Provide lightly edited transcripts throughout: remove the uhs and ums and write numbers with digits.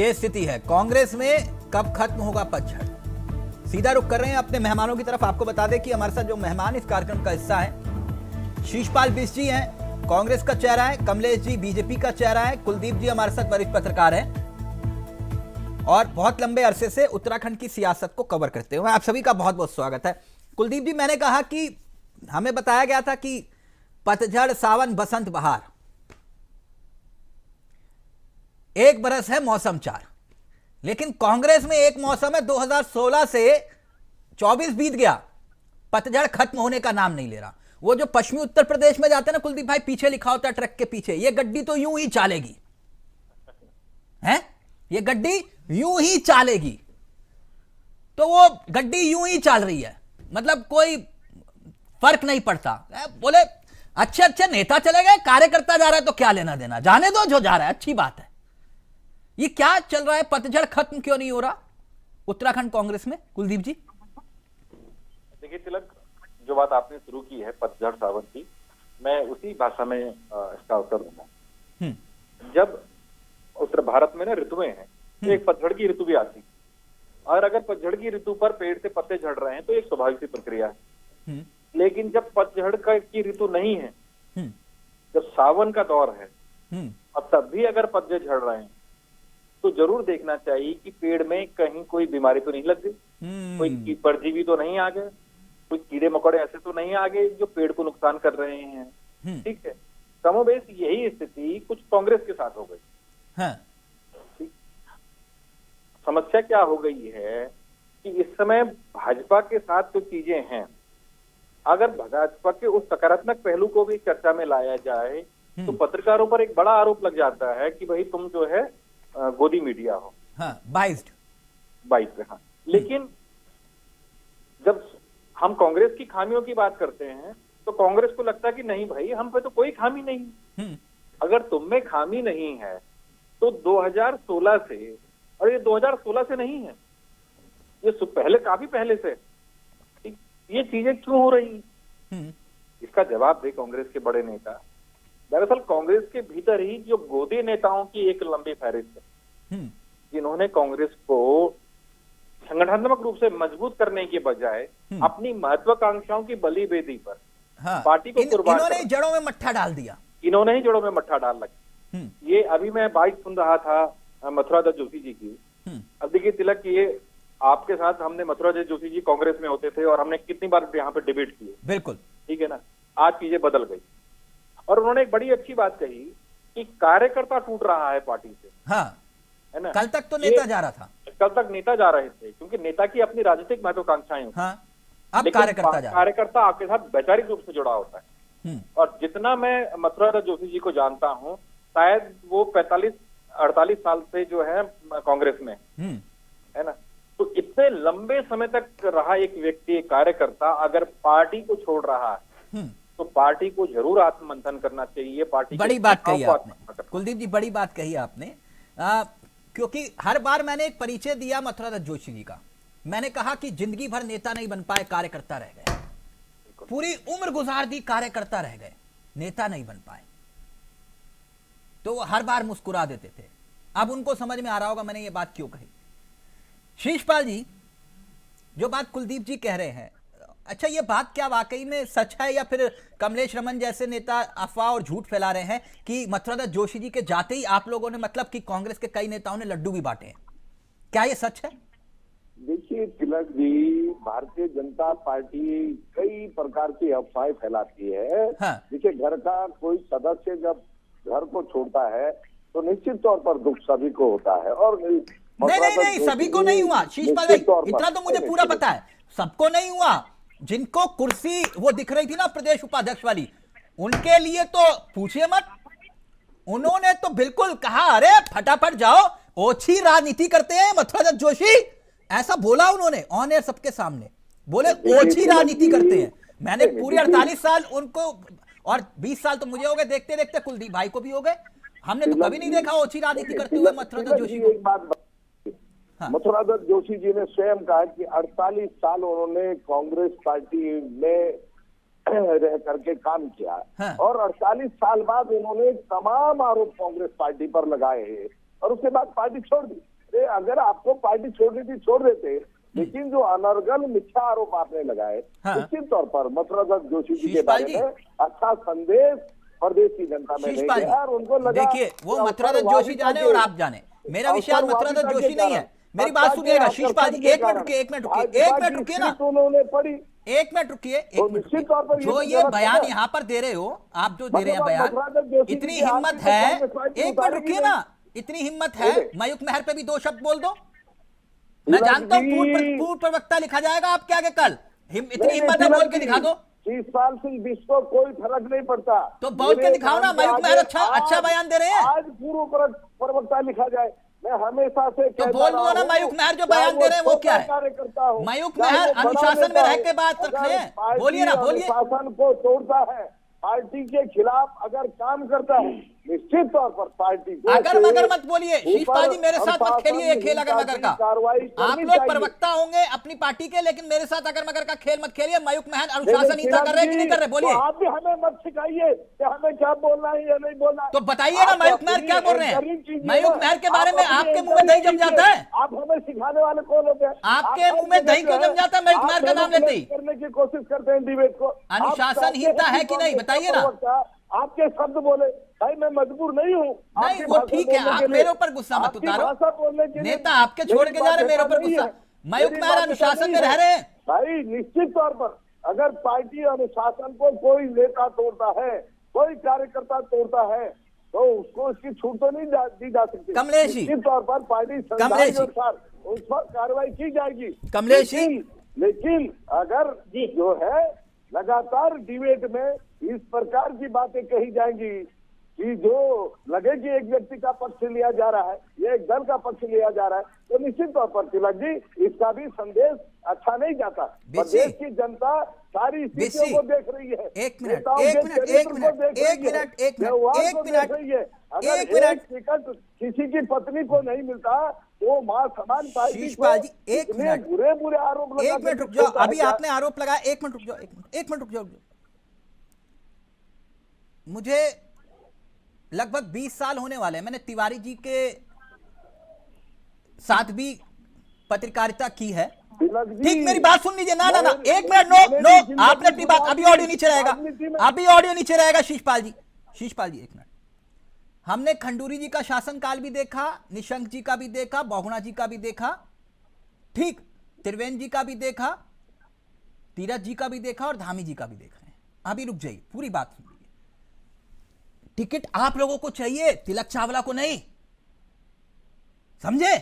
ये स्थिति है। कांग्रेस में कब खत्म होगा पतझड़? सीधा रुख कर रहे हैं अपने मेहमानों की तरफ। आपको बता दें कि हमारे साथ जो मेहमान इस कार्यक्रम का हिस्सा है, शीशपाल बिष्ट जी हैं, कांग्रेस का चेहरा है, कमलेश जी बीजेपी का चेहरा है, कुलदीप जी हमारे साथ वरिष्ठ पत्रकार हैं और बहुत लंबे अरसे से उत्तराखंड की सियासत को कवर करते हुए। आप सभी का बहुत बहुत स्वागत है। कुलदीप जी, मैंने कहा कि हमें बताया गया था कि पतझड़, सावन, बसंत, बहार, एक बरस है मौसम चार, लेकिन कांग्रेस में एक मौसम है 2016 से 24 बीत गया, पतझड़ खत्म होने का नाम नहीं ले रहा। वो जो पश्चिमी उत्तर प्रदेश में जाते हैं ना कुलदीप भाई, पीछे लिखा होता है ट्रक के पीछे, ये गड्डी तो यूं ही चालेगी, हैं? ये गड्डी यूं ही चालेगी। तो वो गड्डी यूं ही चाल रही है, मतलब कोई फर्क नहीं पड़ता। बोले अच्छे अच्छे नेता चले गए, कार्यकर्ता जा रहा है तो क्या लेना देना, जाने दो, जो जा रहा है अच्छी बात है। ये क्या चल रहा है? पतझड़ खत्म क्यों नहीं हो रहा उत्तराखंड कांग्रेस में? कुलदीप जी देखिए तिलक, जो बात आपने शुरू की है पतझड़ सावन की, मैं उसी भाषा में इसका उत्तर दूंगा। जब उत्तर भारत में ना ऋतुएं हैं, तो एक पतझड़ की ऋतु भी आती है, और अगर पतझड़ की ऋतु पर पेड़ से पत्ते झड़ रहे हैं तो एक स्वाभाविक सी प्रक्रिया है। लेकिन जब पतझड़ की ऋतु नहीं है, जब सावन का दौर है, और तब भी अगर पत्ते झड़ रहे हैं, तो जरूर देखना चाहिए कि पेड़ में कहीं कोई बीमारी तो नहीं लग गई, कोई परजीवी तो नहीं आ गए, कोई कीड़े मकोड़े ऐसे तो नहीं आ गए जो पेड़ को नुकसान कर रहे हैं। ठीक है, कमोबेश यही स्थिति कुछ कांग्रेस के साथ हो गई। हाँ। समस्या क्या हो गई है कि इस समय भाजपा के साथ जो चीजें हैं, अगर भाजपा के उस सकारात्मक पहलू को भी चर्चा में लाया जाए तो पत्रकारों पर एक बड़ा आरोप लग जाता है कि भाई तुम जो है गोदी मीडिया हो, हाँ, बाइस्ड। हाँ। लेकिन जब हम कांग्रेस की खामियों की बात करते हैं तो कांग्रेस को लगता है कि नहीं भाई, हम पे तो कोई खामी नहीं। अगर तुम में खामी नहीं है तो 2016 से, और ये 2016 से नहीं है, ये पहले, काफी पहले से ये चीजें क्यों हो रही? इसका जवाब दे कांग्रेस के बड़े नेता। दरअसल कांग्रेस के भीतर ही जो गोदी नेताओं की एक लंबी फहरिस्त है, जिन्होंने कांग्रेस को संगठनात्मक रूप से मजबूत करने के बजाय अपनी महत्वाकांक्षाओं की बलि बेदी पर पार्टी को कुर्बान, इन्होंने जड़ों में मट्ठा डाल दिया। इन्होंने ही जड़ों में मट्ठा डाल लगा। ये अभी मैं बात सुन रहा था मथुरा दत्त जोशी जी की। अब देखिए तिलक, ये आपके साथ हमने, मथुरा दत्त जोशी जी कांग्रेस में होते थे और हमने कितनी बार यहाँ पे डिबेट किए। बिल्कुल ठीक है ना। आज चीजें बदल गई और उन्होंने एक बड़ी अच्छी बात कही कि कार्यकर्ता टूट रहा है पार्टी से। हाँ, है ना। कल तक तो नेता जा रहा था, कल तक नेता जा रहे थे क्योंकि नेता की अपनी राजनीतिक महत्वाकांक्षाएं होती हैं। हाँ, अब कार्यकर्ता आपके साथ वैचारिक रूप से जुड़ा होता है। और जितना मैं मथुरा दत्त जोशी जी को जानता हूँ, शायद वो 45-48 साल से जो है कांग्रेस में, है ना। तो इतने लंबे समय तक रहा एक व्यक्ति, एक कार्यकर्ता अगर पार्टी को छोड़ रहा है तो पार्टी को जरूर आत्ममंथन करना चाहिए। पार्टी बड़ी बात कही आपने कुलदीप जी, बड़ी बात कही आपने। क्योंकि हर बार मैंने एक परिचय दिया मथुरा दत्त जोशी जी का, मैंने कहा कि जिंदगी भर नेता नहीं बन पाए, कार्यकर्ता रह गए, पूरी उम्र गुजार दी, कार्यकर्ता रह गए, नेता नहीं बन पाए। तो वो हर बार मुस्कुरा देते थे। अब उनको समझ में आ रहा होगा मैंने ये बात क्यों कही। शीशपाल जी, जो बात कुलदीप जी कह रहे हैं, अच्छा ये बात क्या वाकई में सच है या फिर कमलेश रमन जैसे नेता अफवाह और झूठ फैला रहे हैं कि मथुरा दत्त जोशी जी के जाते ही आप लोगों ने, मतलब कि कांग्रेस के कई नेताओं ने लड्डू भी बांटे हैं? क्या ये सच है? देखिए तिलक जी, भारतीय जनता पार्टी कई प्रकार की अफवाहें फैलाती है। हाँ। देखिए, घर का कोई सदस्य जब घर को छोड़ता है तो निश्चित तौर पर दुख सभी को होता है। और नहीं, सभी को नहीं हुआ शीशपाल भाई, इतना तो मुझे पूरा पता है, सबको नहीं हुआ। जिनको कुर्सी वो दिख रही थी ना प्रदेश उपाध्यक्ष वाली, उनके लिए तो पूछिए मत। उन्होंने तो बिल्कुल कहा, अरे फटाफट जाओ, ओछी राजनीति करते हैं मथुरा दत्त जोशी, ऐसा बोला उन्होंने ऑन एयर सबके सामने, बोले ओछी राजनीति करते हैं। मैंने पूरी 48 साल उनको, और 20 साल तो मुझे हो गए देखते देखते, कुलदीप भाई को भी हो गए, हमने तो कभी नहीं देखा ओछी राजनीति करते हुए मथुरा दत्त जोशी को। एक बात, मथुरा दत्त जोशी जी ने स्वयं कहा कि 48 साल उन्होंने कांग्रेस पार्टी में रह करके काम किया, और 48 साल बाद उन्होंने तमाम आरोप कांग्रेस पार्टी पर लगाए हैं और उसके बाद पार्टी छोड़ दी। देते, अगर आपको पार्टी छोड़नी थी छोड़ देते, लेकिन जो अनर्गल मिथ्या आरोप आपने लगाए, निश्चित तौर पर मथुरा दत्त जोशी जी के बारे में अच्छा संदेश प्रदेश की जनता में नहीं गया और उनको लगा। देखिए, वो मथुरा दत्त जोशी जाने और आप जाने, मेरा विषय मथुरा दत्त जोशी नहीं है। मेरी बात सुनिएगा शीशपाल जी, एक मिनट रुकिए ना, उन्होंने पढ़ी, एक मिनट रुकिए। निश्चित तौर पर जो ये बयान यहाँ पर दे रहे हो, आप जो दे रहे हैं बयान, इतनी हिम्मत है, एक मिनट रुकिए ना, इतनी हिम्मत है, मयूख महर पे भी 2 शब्द बोल दो। मैं जानता हूँ पूर्व प्रवक्ता लिखा जाएगा आपके आगे कल, इतनी हिम्मत है, बोल के दिखा दो। शीशपाल सिंह बिष्ट को कोई फर्क नहीं पड़ता, तो बोल के दिखाओ ना, मयूख महर अच्छा बयान दे रहे हैं। आज पूर्व प्रवक्ता लिखा जाए, मैं हमेशा से तो बोल दो ना, मयूख महर जो बयान दे रहे हैं वो क्या है? मयूख महर अनुशासन में रह के बात रख रहे हैं, बोलिए ना, बोलिए। शासन को तोड़ता है, पार्टी के खिलाफ अगर काम करता है, निश्चित तौर पर पार्टी अगर मगर मत बोलिए शीशपाल जी, मेरे साथ मत खेलिए ये खेल अगर मगर का। आप लोग प्रवक्ता होंगे अपनी पार्टी के, लेकिन मेरे साथ अगर मगर का खेल मत खेलिए। मयूख महर अनुशासनहीनता कर रहे हैं कि नहीं कर रहे? बोलिए। आप भी हमें मत सिखाइए कि हमें क्या बोलना है या नहीं बोलना। तो बताइए ना मयूख महर क्या बोल रहे हैं? मयूख महर के बारे में आपके मुंह में दही जम जाता है? आप हमें सिखाने वाले कौन होते हैं? आपके मुंह में दही क्यों जम जाता है मयूख महर का नाम लेते ही? करने की कोशिश करते हैं डिबेट को। अनुशासनहीनता है कि नहीं, बताइए ना। आपके शब्द बोले, भाई मैं मजबूर नहीं हूँ। नहीं वो ठीक है, आप मेरे ऊपर गुस्सा मत उतारो। नेता आपके छोड़ के जा रहे, मेरे ऊपर गुस्सा। मयूख महर अनुशासन में रह रहे हैं भाई। निश्चित तौर पर अगर पार्टी अनुशासन को कोई नेता तोड़ता है, कोई कार्यकर्ता तोड़ता है, तो उसको उसकी छूट तो नहीं दी जा सकती। कमलेश जी, निश्चित तौर पर पार्टी संविधान के अनुसार उस पर कार्रवाई की जाएगी। कमलेश जी, लेकिन अगर जो है लगातार डिबेट में इस प्रकार की बातें कही जाएंगी कि जो लगे कि एक व्यक्ति का पक्ष लिया जा रहा है, ये एक दल का पक्ष लिया जा रहा है, तो निश्चित तौर पर तिलक जी इसका भी संदेश अच्छा नहीं जाता। प्रदेश की जनता सारी स्थितियों को देख रही है। एक मिनट टिकट किसी की पत्नी को नहीं मिलता, वो मां समान पार्टी को बुरे बुरे आरोप। एक मिनट रुक जाओ, अभी आपने आरोप लगाया, एक मिनट रुक जाओ, एक मिनट रुक जाओ। मुझे लगभग 20 साल होने वाले हैं, मैंने तिवारी जी के साथ भी पत्रकारिता की है। ठीक, मेरी बात सुन लीजिए ना, एक मिनट, नो, आपने अपनी बात, अभी ऑडियो नीचे रहेगा, अभी ऑडियो नीचे रहेगा। शीशपाल जी, एक मिनट। हमने खंडूरी जी का शासनकाल भी देखा, निशंक जी का भी देखा, बहुगुणा जी का भी देखा, ठीक, त्रिवेंद्र जी का भी देखा, तीरथ जी का भी देखा और धामी जी का भी देख रहे हैं। अभी रुक जाइए, पूरी बात सुन लीजिए। टिकट आप लोगों को चाहिए, तिलक चावला को नहीं, समझे?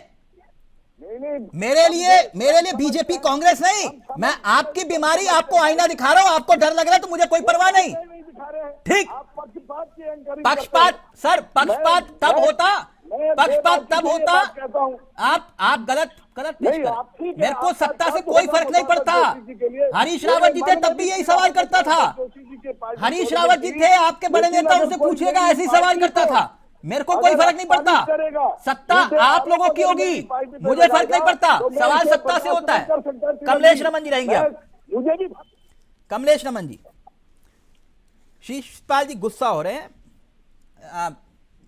मेरे लिए बीजेपी कांग्रेस नहीं। मैं आपकी बीमारी, आपको आईना दिखा रहा हूं, आपको डर लग रहा है तो मुझे कोई परवाह नहीं। ठीक, पक्षपात सर, पक्षपात तब होता, आप गलत पेश कर। मेरे को सत्ता से कोई फर्क नहीं पड़ता। हरीश रावत जी थे तब भी यही सवाल करता था। हरीश रावत जी थे, आपके बड़े नेता, उनसे पूछिएगा, ऐसी सवाल करता था। मेरे को कोई फर्क नहीं पड़ता, सत्ता आप लोगों की होगी, मुझे फर्क नहीं पड़ता। सवाल सत्ता से होता है। कमलेश रमन जी रहेंगे आप। कमलेश रमन जी, शीशपाल जी गुस्सा हो रहे हैं,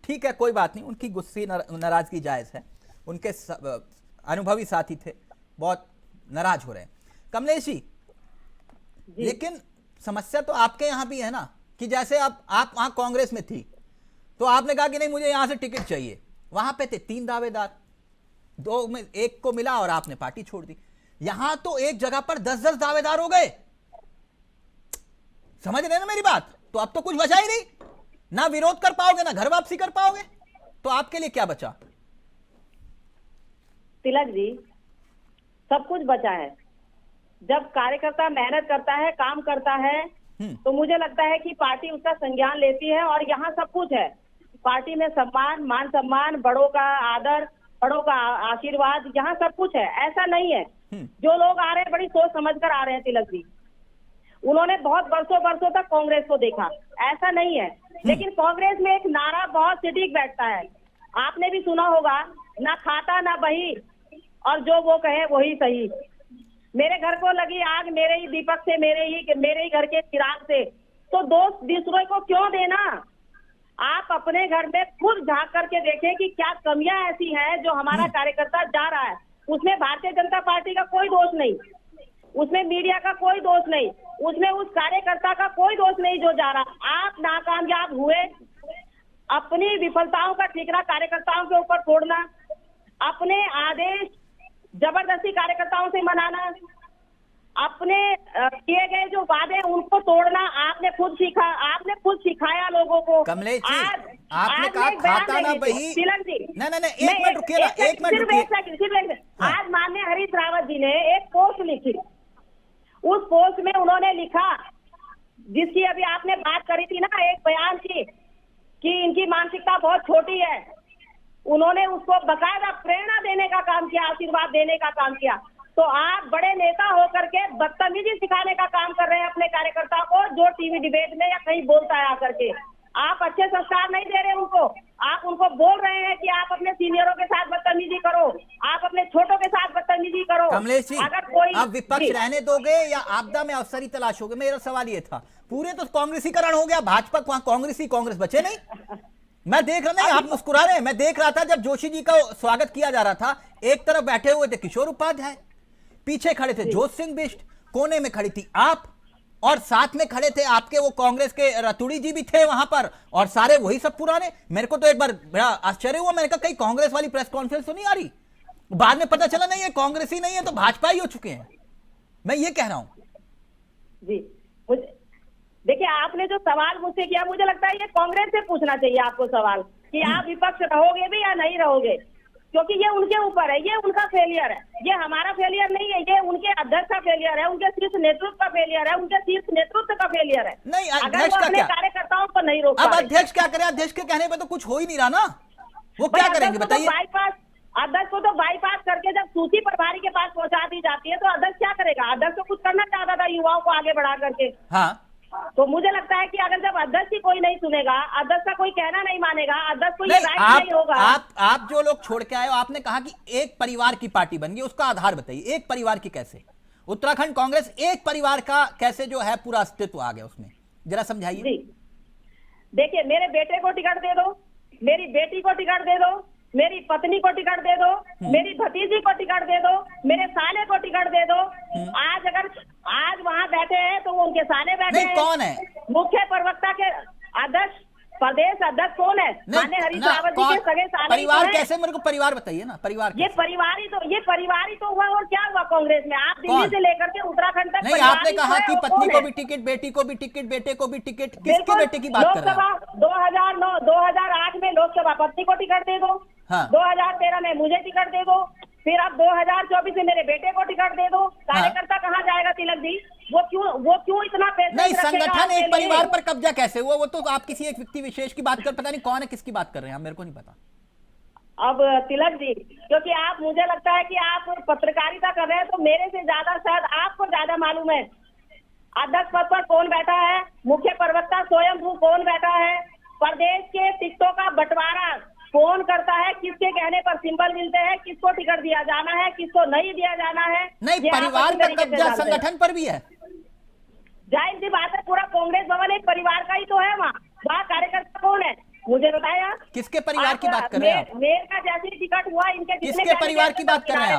ठीक है, कोई बात नहीं, उनकी गुस्से नाराजगी जायज है, उनके अनुभवी साथी थे, बहुत नाराज हो रहे हैं। कमलेश जी, लेकिन समस्या तो आपके यहां भी है ना, कि जैसे आप वहां कांग्रेस में थी तो आपने कहा कि नहीं मुझे यहां से टिकट चाहिए, वहां पे थे 3 दावेदार, 2 में 1 को मिला और आपने पार्टी छोड़ दी। यहां तो एक जगह पर 10-10 दावेदार हो गए, समझ रहे ना मेरी बात? तो अब तो कुछ बचा ही नहीं, ना विरोध कर पाओगे ना घर वापसी कर पाओगे, तो आपके लिए क्या बचा? तिलक जी, सब कुछ बचा है। जब कार्यकर्ता मेहनत करता है, काम करता है, तो मुझे लगता है कि पार्टी उसका संज्ञान लेती है। और यहाँ सब कुछ है, पार्टी में सम्मान, मान सम्मान, बड़ों का आदर, बड़ों का आशीर्वाद, यहाँ सब कुछ है। ऐसा नहीं है, जो लोग आ रहे हैं बड़ी सोच समझ कर आ रहे हैं तिलक जी, उन्होंने बहुत वर्षों तक कांग्रेस को देखा, ऐसा नहीं है। लेकिन कांग्रेस में एक नारा बहुत सटीक बैठता है, आपने भी सुना होगा, ना खाता ना बही, और जो वो कहे वही सही। मेरे घर को लगी आग मेरे ही दीपक से, मेरे ही घर के चिराग से, तो दोस्त दूसरों को क्यों देना? आप अपने घर में खुद झांक करके देखें कि क्या कमियां ऐसी हैं जो हमारा कार्यकर्ता जा रहा है। उसमें भारतीय जनता पार्टी का कोई दोष नहीं, उसमें मीडिया का कोई दोष नहीं, उसमें उस कार्यकर्ता का कोई दोष नहीं जो जा रहा। आप नाकामयाब हुए, अपनी विफलताओं का ठिकरा कार्यकर्ताओं के ऊपर छोड़ना, अपने आदेश जबरदस्ती कार्यकर्ताओं से मनाना, अपने किए गए जो वादे उनको तोड़ना आपने खुद सीखा, आपने खुद सिखाया लोगों को। कमलेश जी, आपने आज कहा मैं एक बयान खाता ना देगी बही। थी, तिलक जी, नहीं, एक मिनट रुकिए ना, एक मिनट सिर्फ रुकिए। एक सेकंड, सिर्फ एक सेकंड। हाँ। आज माननीय हरीश रावत जी ने एक पोस्ट लिखी, उस पोस्ट में उन्होंने लिखा, जिसकी अभी आपने बात करी थी ना, एक बयान की कि इनकी मानसिकता बहुत छोटी है। उन्होंने उसको बकायदा प्रेरणा देने का काम किया, आशीर्वाद देने का काम किया। तो आप बड़े नेता होकर के बदतमीजी सिखाने का काम कर रहे हैं अपने कार्यकर्ता को, जो टीवी डिबेट में या कहीं बोलता है आकर के। आप अच्छे संस्कार नहीं दे रहे उनको, आप उनको बोल रहे हैं कि आप अपने सीनियरों के साथ बदतमीजी करो, आप अपने छोटों के साथ बदतमीजी करो। कमलेश जी, अगर कोई आप विपक्ष रहने दोगे या आपदा में अवसरी तलाशोगे? मेरा सवाल ये था। पूरे तो कांग्रेसीकरण हो गया, भाजपा वहां कांग्रेस बचे नहीं। मैं देख रहा नहीं, आप मुस्कुरा रहे हैं, मैं देख रहा था जब जोशी जी का स्वागत किया जा रहा था, एक तरफ बैठे हुए थे किशोर उपाध्याय, पीछे खड़े थे जोत सिंह बिष्ट, कोने में खड़ी थी आप, और साथ में खड़े थे आपके वो कांग्रेस के रतुड़ी जी भी थे वहां पर, और सारे वही सब पुराने। मेरे को तो एक बार बड़ा आश्चर्य हुआ, मैंने कहा कहीं कांग्रेस वाली प्रेस कॉन्फ्रेंस तो नहीं आ रही। बाद में पता चला नहीं है कांग्रेस ही नहीं है तो भाजपा ही हो चुके हैं। मैं ये कह रहा हूं जी। देखिए, आपने जो सवाल मुझसे किया, मुझे लगता है ये कांग्रेस से पूछना चाहिए आपको सवाल कि आप विपक्ष रहोगे भी या नहीं रहोगे, क्योंकि ये उनके ऊपर है, ये उनका फेलियर है, ये हमारा फेलियर नहीं है, ये उनके अध्यक्ष का फेलियर है, उनके शीर्ष नेतृत्व का फेलियर है, उनके शीर्ष नेतृत्व का फेलियर है। नहीं, अगर अध्यक्ष वो का अपने क्या? कार्यकर्ताओं को नहीं रोक अब पा रहे। अध्यक्ष क्या करे? अध्यक्ष के कहने पे तो कुछ हो ही नहीं रहा ना, वो क्या करेंगे बताइए? अध्यक्ष को तो बाईपास करके जब सूची प्रभारी के पास पहुंचा दी जाती है तो अध्यक्ष क्या करेगा? अध्यक्ष तो कुछ करना चाहता था युवाओं को आगे बढ़ा करके। हाँ, तो मुझे लगता है कि अगर जब अध्यक्ष ही कोई नहीं सुनेगा, अध्यक्ष का कोई कहना नहीं मानेगा, अध्यक्ष को ये राइट नहीं होगा। आप जो लोग छोड़ के आए हो, आपने कहा कि एक परिवार की पार्टी बन गई, उसका आधार बताइए। एक परिवार की कैसे? उत्तराखंड कांग्रेस एक परिवार का कैसे जो है पूरा अस्तित्व आ गया उसमें, जरा समझाइए। जी, देखिए, मेरे बेटे को टिकट दे दो, मेरी बेटी को टिकट दे दो, मेरी पत्नी को टिकट दे दो, मेरी भतीजी को टिकट दे दो, मेरे साले को टिकट दे दो। आज अगर आज वहाँ बैठे हैं तो वो उनके साले बैठे हैं। कौन है मुख्य प्रवक्ता के अध्यक्ष, प्रदेश अध्यक्ष कौन है? माननीय हरीश रावत जी के सगे साले। परिवार कैसे? मेरे को परिवार बताइए ना, परिवार ये परिवार ही तो हुआ। और क्या हुआ कांग्रेस में? आप दिल्ली से लेकर के उत्तराखंड तक नहीं, आपने कहा कि पत्नी को भी टिकट, बेटी को भी टिकट, बेटे को भी टिकट। किसके बेटे की बात कर रहे हैं? 2009 2008 में लोकसभा पत्नी को टिकट दे दो, 2013 में मुझे टिकट दे दो, फिर अब 2024 में मेरे बेटे को टिकट दे दो। कार्यकर्ता कहाँ जाएगा तिलक जी? वो क्यों इतना पैसे नहीं, संगठन एक परिवार पर कब्जा कैसे हुआ? वो तो आप किसी एक व्यक्ति विशेष की बात कर, पता नहीं कौन है, किसकी बात कर रहे हैं, मेरे को नहीं पता। अब तिलक जी, क्योंकि आप, मुझे लगता है कि आप पत्रकारिता कर रहे हैं तो मेरे से ज्यादा शायद आपको ज्यादा मालूम है अध्यक्ष पद पर कौन बैठा है, मुख्य प्रवक्ता स्वयं कौन बैठा है, प्रदेश के टिकटों का बंटवारा कौन करता है, किसके कहने पर सिंबल मिलते हैं, किसको टिकट दिया जाना है, किसको नहीं दिया जाना है। नहीं, परिवार का कब्जा संगठन पर भी है। जाहिर सी बात है, पूरा कांग्रेस भवन एक परिवार का ही तो है। वहाँ कार्यकर्ता कौन है मुझे बताया? किसके परिवार की बात कर रहे हैं आप? मेयर का जैसे ही टिकट हुआ, इनके किसके परिवार की बात कर रहे हैं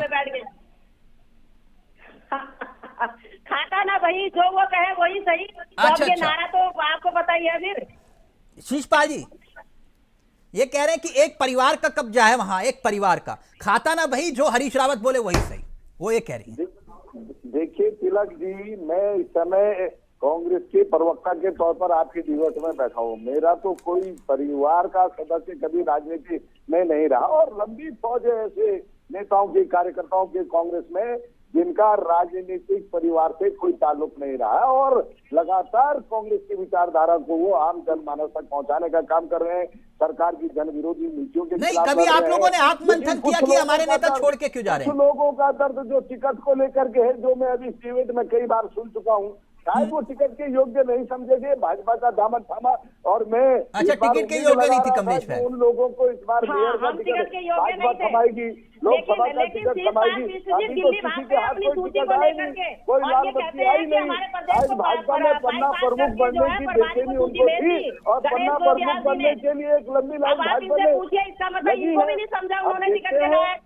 आप? खाता ना भाई, जो वो कहे वही सही। अच्छा, ये नारा तो आपको पता ही है। फिर शीशपाल जी ये कह रहे हैं कि एक परिवार का कब्जा है वहां, एक परिवार का। खाता ना भाई, जो हरीश रावत बोले वही सही, वो ये कह रही है। देखिए तिलक जी, मैं इस समय कांग्रेस के प्रवक्ता के तौर पर आपकी डिबेट में बैठा हूँ। मेरा तो कोई परिवार का सदस्य कभी राजनीति में नहीं रहा, और लंबी फौज है ऐसे नेताओं की, कार्यकर्ताओं के कांग्रेस में जिनका राजनीतिक परिवार से कोई ताल्लुक नहीं रहा, और लगातार कांग्रेस की विचारधारा को वो आम जनमानस तक पहुंचाने का काम कर रहे हैं, सरकार की जन विरोधी नीतियों के नहीं। खिलाफ कभी लड़ आप रहे लोगों ने हैं। आत्ममंथन लेकिन किया कुछ कि लोगों हमारे का नेता दर्द- छोड़ के क्यों जा रहे कुछ हैं? लोगों का दर्द जो टिकट को लेकर के है, जो मैं अभी डिबेट में कई बार सुन चुका हूँ, शायद वो टिकट के योग्य नहीं समझेंगे, भाजपा का दामन थामा। और मैं अच्छा, इस बार टिकट के उम्मीद योग्य लगा नहीं थी रहा था कमलेश कि भाई। उन लोगों को इस बार हाँ, मेयर का हम टिकट टिकट के योग्य भाजपा नहीं थे। थमाएगी, लोकसभा का लेकिन टिकट शीर्ष थमाएगी। पार्टी से अभी तो दिल्ली किसी भागते के हैं हाथ अपनी कोई सूची टिकट को आई लेकर नहीं, के, कोई और लाल ये बत्ती कहते आई हैं कि नहीं। हमारे प्रदेश आज को भाजपा में पन्ना बाईपास प्रमुख करके बनने जो है की प्रभारी बेचैनी को उनको सूची थी, भेज दी और पन्ना गणेश प्रमुख गोपियाल जी बनने ने। के लिए एक लंबी लाइन अब आप भाजपा इनसे में पूछिए, इसका मतलब लगी इनको है। भी नहीं समझा अब उन्होंने टिकट देखते चढ़ाया। हैं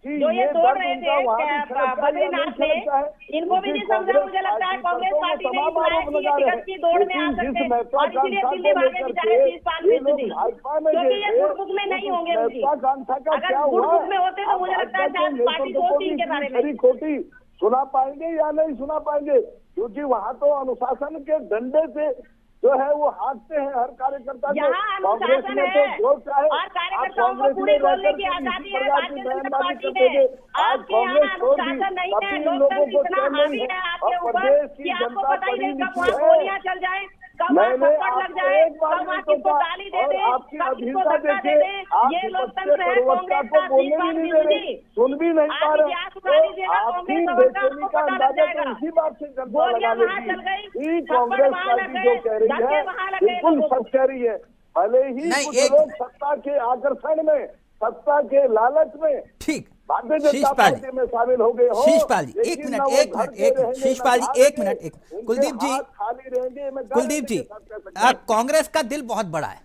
कि जो ये ये तोड़ दर्द रहे उनका थे वहाँ भी छलकता है या नहीं बद्रीनाथ में, छलकता है, इनको भी क्योंकि नहीं समझा। मुझे लगता है कांग्रेस पर तो वो पार्टी ने तमाम इस लायक आरोप की लगा रहे टिकट की दौड़ में आ लेकिन जिस सकते और इसीलिए महत्वाकांक्षा दिल्ली को भागे लेकर बेचारे के शीर्षपाल ये लोग मिश्र जी, भाजपा में क्योंकि ये गए गुट बुक में नहीं होंगे उनकी। महत्वाकांक्षा का अगर क्या गुट हुआ, बुक में होते तो मुझे लगता है शायद पार्टी सोचती इनके बारे में। खरी खोटी सुना पाएंगे या नहीं सुना पाएंगे, क्योंकि वहाँ तो अनुशासन के डंडे से जो है वो हाथते हैं हर कार्यकर्ता को। यहाँ कांग्रेस अनुशासन में तो है जो चाहे और कार्यकर्ताओं को पूरी बोलने की आजादी है भारतीय जनता पार्टी में। आपके यहाँ अनुशासन नहीं है, लोकतंत्र इतना हावी है आपके ऊपर कि आपको पता ही नहीं कब वहाँ गोलियां चल जाए, कब वहाँ थप्पड़ लग जाए, कब वहाँ किसको गाली दे दे, कब किसको धक्का दे दे। ये लोकतंत्र है कांग्रेस का। शीर्षपाल मिश्र जी, सुन भी नहीं पा आप रहे, इतिहास उठा लीजिएगा आपकी कांग्रेस का, बेचैनी आपको का पता लग अंदाजा तो जाएगा। इसी बात से जनता लगा गोलियां वहाँ चल लेगी गई, कि कांग्रेस वहाँ लग पार्टी गए, जो कह रही धक्के है वहाँ लग गए बिल्कुल लोगों को। सच कह रही है। भले ही नहीं, कुछ एक- लोग सत्ता के आकर्षण में, सत्ता के लालच में ठीक, भारतीय जनता शीशपाल जी, पार्टी में शामिल हो गए हो। शीशपाल जी, एक लेकिन मिनट, ना वो एक घर मिनट, पे एक मिनट, रहेंगे, शीशपाल ना जी, एक भागेंगे, मिनट, एक- उनके कुलदीप जी, हाथ खाली रहेंगे। मैं कुलदीप जी, अब कांग्रेस का दिल बहुत बड़ा है।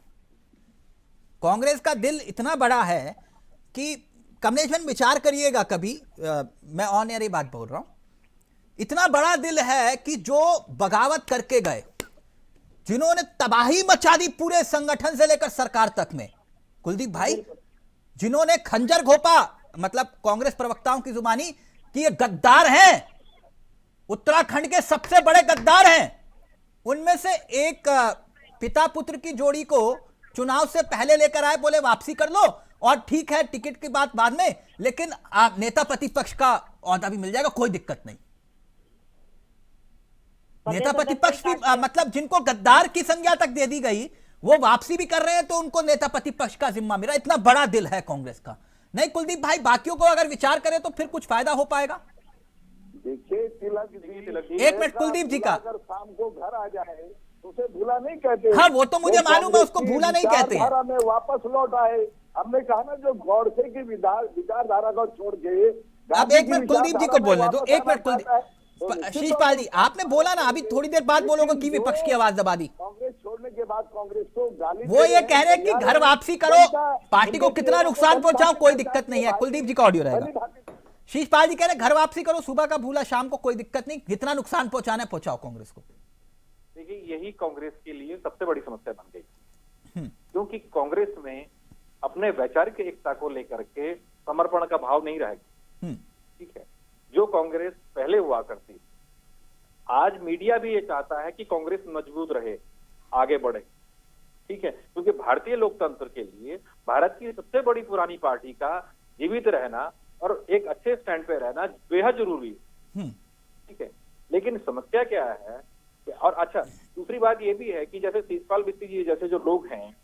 कांग्रेस का दिल इतना बड़ा है कि कमलेश भाई विचार करिएगा कभी, मैं ऑन एयर ये बात बोल रहा हूं, इतना बड़ा दिल है कि जो बगावत करके गए, जिन्होंने तबाही मचा दी पूरे संगठन से लेकर सरकार तक में, कुलदीप भाई, जिन्होंने खंजर घोपा, मतलब कांग्रेस प्रवक्ताओं की जुबानी कि ये गद्दार हैं, उत्तराखंड के सबसे बड़े गद्दार हैं। उनमें से एक पिता पुत्र की जोड़ी को चुनाव से पहले लेकर आए, बोले वापसी कर लो और ठीक है टिकट की बात बाद में, लेकिन नेता प्रतिपक्ष का ओहदा भी मिल जाएगा, कोई दिक्कत नहीं। नेता प्रतिपक्ष भी मतलब जिनको गद्दार की संज्ञा तक दे दी गई, वो वापसी भी कर रहे हैं, तो उनको नेता प्रतिपक्ष का जिम्मा मिला। इतना बड़ा दिल है कांग्रेस का। नहीं कुलदीप भाई, बाकियों को अगर विचार करें तो फिर कुछ फायदा हो पाएगा। देखिए तिलक जी, एक मिनट कुलदीप जी का, अगर शाम को घर आ जाए तो उसे भूला नहीं कहते। हाँ, वो तो मुझे मालूम है, उसको भूला नहीं कहते हैं। विचारधारा में वापस लौट आए। हमने कहा ना, जो गौडसे की विचारधारा को छोड़ के अब एक मिनट कुलदीप जी को बोलने दो, एक मिनट कुलदीप। शीशपाल जी, आपने बोला ना अभी थोड़ी देर बाद बोलोगे कि विपक्ष की आवाज दबा दी। कांग्रेस छोड़ने के बाद कांग्रेस को गाली वो ये कह रहे हैं कि घर वापसी करो, पार्टी को कितना नुकसान पहुंचाओ कोई दिक्कत नहीं है। कुलदीप जी का ऑडियो रहेगा। शीशपाल जी कह रहे घर वापसी करो, सुबह का भूला शाम को कोई दिक्कत नहीं, जितना नुकसान पहुंचाना है पहुंचाओ कांग्रेस को। देखिए, यही कांग्रेस के लिए सबसे बड़ी समस्या बन गई, क्योंकि कांग्रेस में अपने वैचारिक एकता को लेकर के समर्पण का भाव नहीं रहेगा। ठीक है, जो कांग्रेस पहले हुआ करती, आज मीडिया भी ये चाहता है कि कांग्रेस मजबूत रहे, आगे बढ़े। ठीक है, क्योंकि भारतीय लोकतंत्र के लिए भारत की सबसे बड़ी पुरानी पार्टी का जीवित रहना और एक अच्छे स्टैंड पे रहना बेहद जरूरी है। ठीक है, लेकिन समस्या क्या है और अच्छा, दूसरी बात ये भी है कि जैसे शीशपाल मिश्र जी जैसे जो लोग हैं,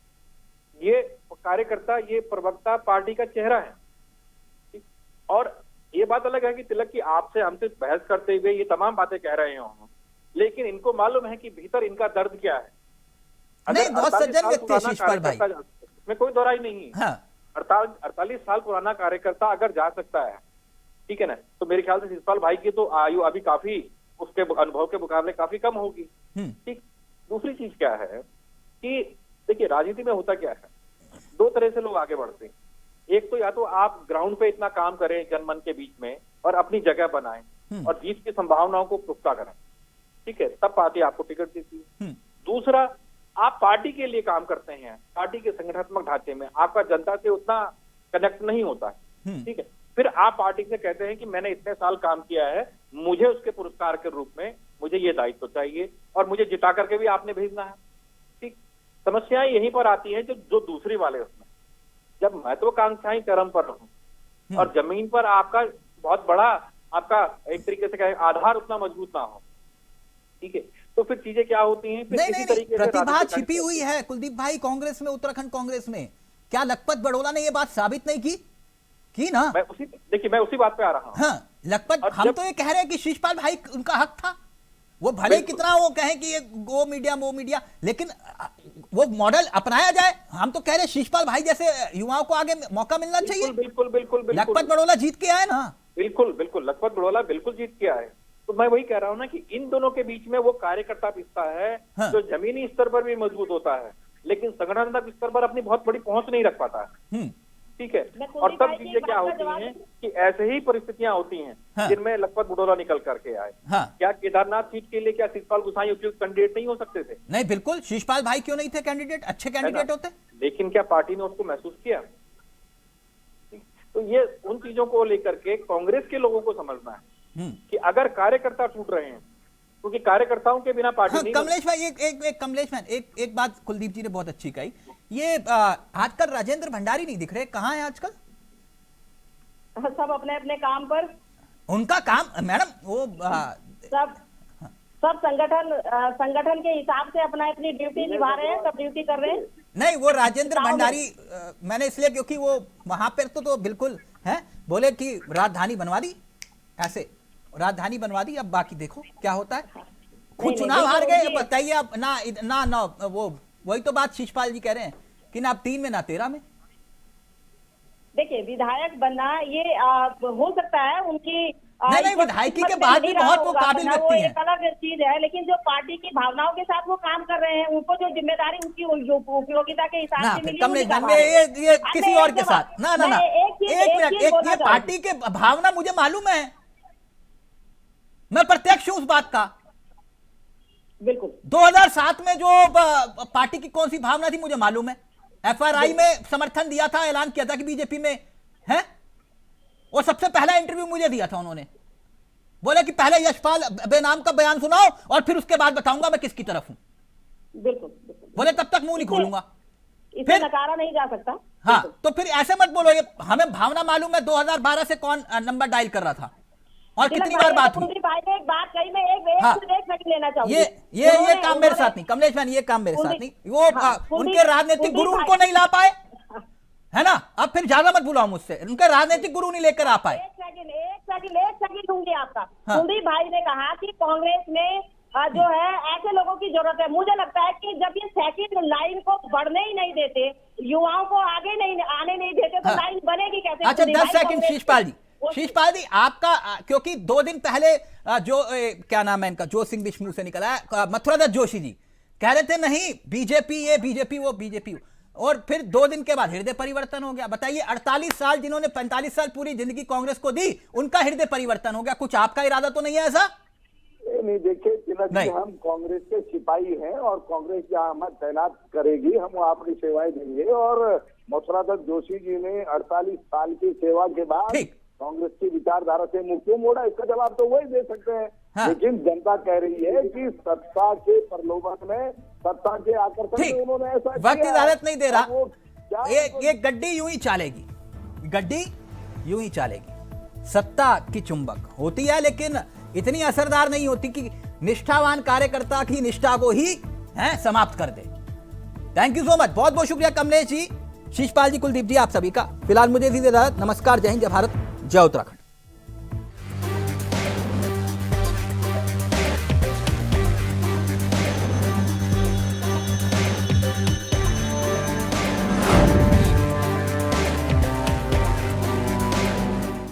ये कार्यकर्ता, ये प्रवक्ता पार्टी का चेहरा है। ठीक? और ये बात अलग है कि तिलक की आपसे हमसे बहस करते हुए ये तमाम बातें कह रहे हो, लेकिन इनको मालूम है कि भीतर इनका दर्द क्या है। नहीं, बहुत सज्जन व्यक्ति है शीशपाल भाई, इसमें कोई दोहराई नहीं है। हाँ। 48 साल पुराना कार्यकर्ता अगर जा सकता है, ठीक है ना, तो मेरे ख्याल से शीशपाल भाई की तो आयु अभी काफी उसके अनुभव के मुकाबले काफी कम होगी। ठीक। दूसरी चीज क्या है कि देखिए, राजनीति में होता क्या है, दो तरह से लोग आगे बढ़ते हैं। एक तो या तो आप ग्राउंड पे इतना काम करें जनमन के बीच में और अपनी जगह बनाएं और जीत की संभावनाओं को पुख्ता करें, ठीक है, तब पार्टी आपको टिकट देती है। दूसरा, आप पार्टी के लिए काम करते हैं, पार्टी के संगठनात्मक ढांचे में आपका जनता से उतना कनेक्ट नहीं होता है। ठीक है, फिर आप पार्टी से कहते हैं कि मैंने इतने साल काम किया है, मुझे उसके पुरस्कार के रूप में मुझे ये दायित्व चाहिए और मुझे जिता करके भी आपने भेजना है। ठीक, समस्याएं यहीं पर आती हैं जो दूसरी वाले उसमें, जब महत्वाकांक्षाएं चरम पर हो और जमीन पर आपका बहुत बड़ा आपका एक तरीके से आधार उतना मजबूत ना हो। ठीक है, तो फिर चीजें क्या होती हैं, फिर नहीं, प्रतिभा छिपी हुई है कुलदीप भाई कांग्रेस में, उत्तराखंड कांग्रेस में। क्या लखपत बड़ोला ने ये बात साबित नहीं की ना? मैं उसी बात पे आ रहा हूं। हाँ, लखपत हम तो ये कह रहे हैं कि शीशपाल भाई उनका हक था, वो भले ही कितना वो कहें कि ये वो मीडिया, लेकिन वो मॉडल अपनाया जाए। हम तो कह रहे हैं शीशपाल भाई जैसे युवाओं को आगे मौका मिलना चाहिए। बिल्कुल बिल्कुल बिल्कुल लखपत बड़ौदा जीत के आए ना। बिल्कुल बिल्कुल, लखपत बड़ौदा बिल्कुल जीत के आए। तो मैं वही कह रहा हूँ ना कि इन दोनों के बीच में वो कार्यकर्ता पिसता है हाँ। जो जमीनी स्तर पर भी मजबूत होता है, लेकिन संगठनात्मक स्तर पर अपनी बहुत बड़ी पहुंच नहीं रख पाता है। ठीक है, मैं और कुलदीप तब भाई की चीजें क्या बात का होती जवाब हैं कि ऐसे ही परिस्थितियां होती हैं हाँ। जिनमें लखपत बड़ौदा निकल करके आए। हाँ। क्या केदारनाथ सीट के लिए क्या शिषपाल गुसाई उपयुक्त कैंडिडेट नहीं हो सकते थे? नहीं, बिल्कुल शीशपाल भाई क्यों नहीं थे कैंडिडेट, अच्छे कैंडिडेट होते। लेकिन क्या पार्टी ने उसको महसूस किया? तो ये उन चीजों को लेकर के कांग्रेस के लोगों को समझना है कि अगर कार्यकर्ता टूट रहे हैं, क्योंकि कार्यकर्ताओं के बिना पार्टी नहीं। कमलेश भाई एक बात कुलदीप जी ने बहुत अच्छी कही। ये आजकल राजेंद्र भंडारी नहीं दिख रहे, कहाँ है आजकल? सब अपने अपने काम पर। उनका काम मैडम वो सब संगठन के हिसाब से अपना अपनी ड्यूटी निभा रहे हैं, सब ड्यूटी कर रहे हैं। नहीं, वो राजेंद्र भंडारी मैंने इसलिए क्योंकि वो वहां पर तो बिल्कुल है, बोले कि राजधानी बनवा दी, ऐसे राजधानी बनवा दी, अब बाकी देखो क्या होता है। खुद चुनाव हार गए, बताइए अब ना वो वही तो बात शीशपाल जी कह रहे हैं कि ना 3 में ना 13 में। देखिए, विधायक बनना ये हो सकता है उनकी नहीं, विधायकी के बाद भी बहुत वो काबिल व्यक्ति हैं। एक अलग चीज है, लेकिन जो पार्टी की भावनाओं के साथ वो काम कर रहे हैं, उनको जो जिम्मेदारी उनकी उपयोगिता के हिसाब से मिली, कमलेश ये किसी और के साथ ना एक मिनट, ये पार्टी के भावना मुझे मालूम है, मैं प्रत्यक्ष हूं उस बात का। बिल्कुल 2007 में जो पार्टी की कौन सी भावना थी मुझे मालूम है। एफआरआई में समर्थन दिया था, ऐलान किया था कि बीजेपी में है, और सबसे पहला इंटरव्यू मुझे दिया था उन्होंने, बोले कि पहले यशपाल बेनाम का बयान सुनाओ और फिर उसके बाद बताऊंगा मैं किसकी तरफ हूं। बिल्कुल बोले तब तक मुंह नहीं खोलूंगा। इसे नकारा नहीं जा सकता। हाँ, तो फिर ऐसे मत बोलो, ये हमें भावना मालूम है 2012 से कौन नंबर डायल कर रहा था और कितनी बार बात हुई। भाई ने एक बात कही, मैं एक सेकंड लेना चाहूंगी। ये काम मेरे साथ नहीं, कमलेश भाई, ये काम मेरे साथ नहीं। वो उनके राजनीतिक गुरु उनको नहीं ला पाए, है ना। अब फिर ज्यादा मत बुलाओ मुझसे, उनके राजनीतिक गुरु नहीं लेकर आ पाए। एक सेकंड दूंगी आपका। कुलदीप भाई ने कहा कि कांग्रेस में जो है ऐसे लोगों की जरूरत है। मुझे लगता है कि जब ये सेकंड लाइन को बढ़ने ही नहीं देते, युवाओं को आगे नहीं आने नहीं देते, तो लाइन बनेगी कैसे? अच्छा 10 सेकंड शीशपाल जी आपका, क्योंकि 2 दिन पहले जो क्या नाम है इनका, जो सिंह विष्णु से निकला है, मथुरादत्त जोशी जी कह रहे थे नहीं बीजेपी ये बीजेपी वो बीजेपी, और फिर 2 दिन के बाद हृदय परिवर्तन हो गया। बताइए 48 साल जिन्होंने 45 साल पूरी जिंदगी कांग्रेस को दी, उनका हृदय परिवर्तन हो गया। कुछ आपका इरादा तो नहीं है ऐसा? नहीं, देखिए तिलक जी, हम कांग्रेस के सिपाही हैं और कांग्रेस जहाँ हमें तैनात करेगी हम अपनी सेवाएं देंगे। और मथुरादत्त जोशी जी ने 48 साल की सेवा के बाद कांग्रेस की विचारधारा से मुख क्यों मोड़ा, इसका जवाब तो वही दे सकते हैं। हाँ। लेकिन जनता कह रही है कि सत्ता के प्रलोभन में, सत्ता के आकर्षण में उन्होंने ऐसा वक्त इजाजत नहीं दे रहा। एक गड्डी यूं ही चलेगी, गड्डी यूं ही चलेगी। सत्ता की चुंबक होती है लेकिन इतनी असरदार नहीं होती कि निष्ठावान कार्यकर्ता की निष्ठा को ही समाप्त कर दे। थैंक यू सो मच, बहुत बहुत शुक्रिया कमलेश जी, शीशपाल जी, कुलदीप जी, आप सभी का। फिलहाल मुझे इजाजत, नमस्कार, जय हिंद, जय भारत, जय उत्तराखंड।